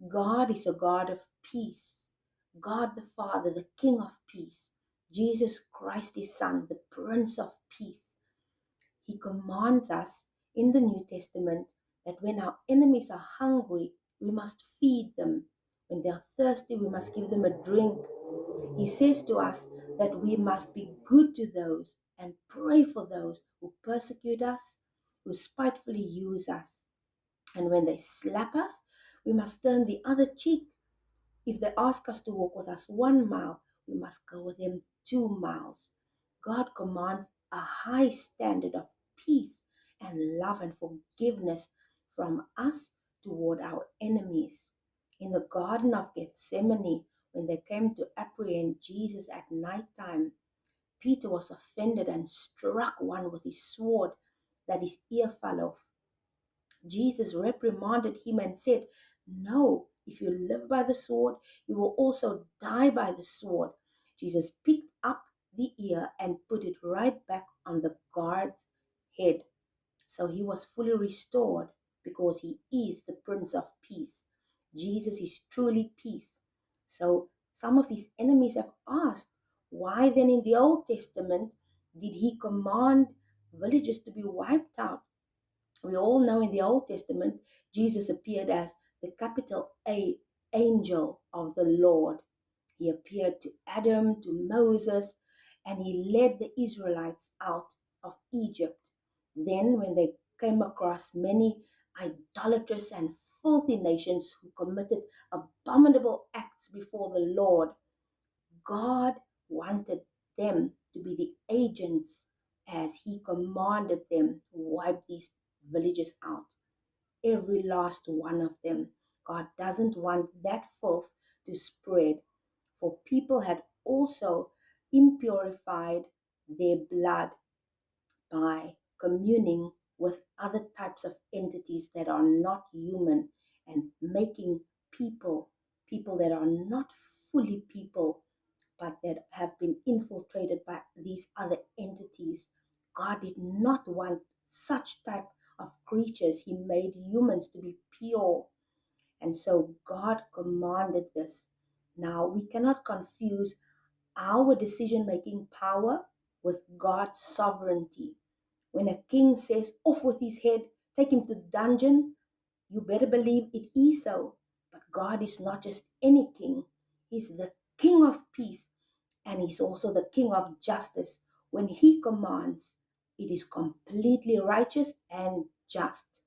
God is a God of peace. God the Father, the King of peace. Jesus Christ, his Son, the Prince of peace. He commands us in the New Testament that when our enemies are hungry, we must feed them. When they are thirsty, we must give them a drink. He says to us that we must be good to those and pray for those who persecute us, who spitefully use us. And when they slap us, we must turn the other cheek. If they ask us to walk with us 1 mile, we must go with them 2 miles. God commands a high standard of peace and love and forgiveness from us toward our enemies. In the Garden of Gethsemane, when they came to apprehend Jesus at night time, Peter was offended and struck one with his sword that his ear fell off. Jesus reprimanded him and said, "No, if you live by the sword, you will also die by the sword." Jesus picked up the ear and put it right back on the guard's head. So he was fully restored because he is the Prince of Peace. Jesus is truly peace. So some of his enemies have asked, why then in the Old Testament did he command villages to be wiped out? We all know in the Old Testament, Jesus appeared as the capital A angel of the Lord. He appeared to Adam, to Moses, and he led the Israelites out of Egypt. Then, when they came across many idolatrous and filthy nations who committed abominable acts before the Lord, God wanted them to be the agents as he commanded them, wipe these villages out. Every last one of them. God doesn't want that filth to spread. For people had also impurified their blood by communing with other types of entities that are not human and making people that are not fully people but that have been infiltrated by these other entities. God did not want such type of creatures. He made humans to be pure. And so God commanded this. Now we cannot confuse our decision-making power with God's sovereignty. When a king says, "Off with his head, take him to the dungeon," you better believe it is so. But God is not just any king. He's the King of peace, and he's also the King of justice. When he commands, it is completely righteous and just.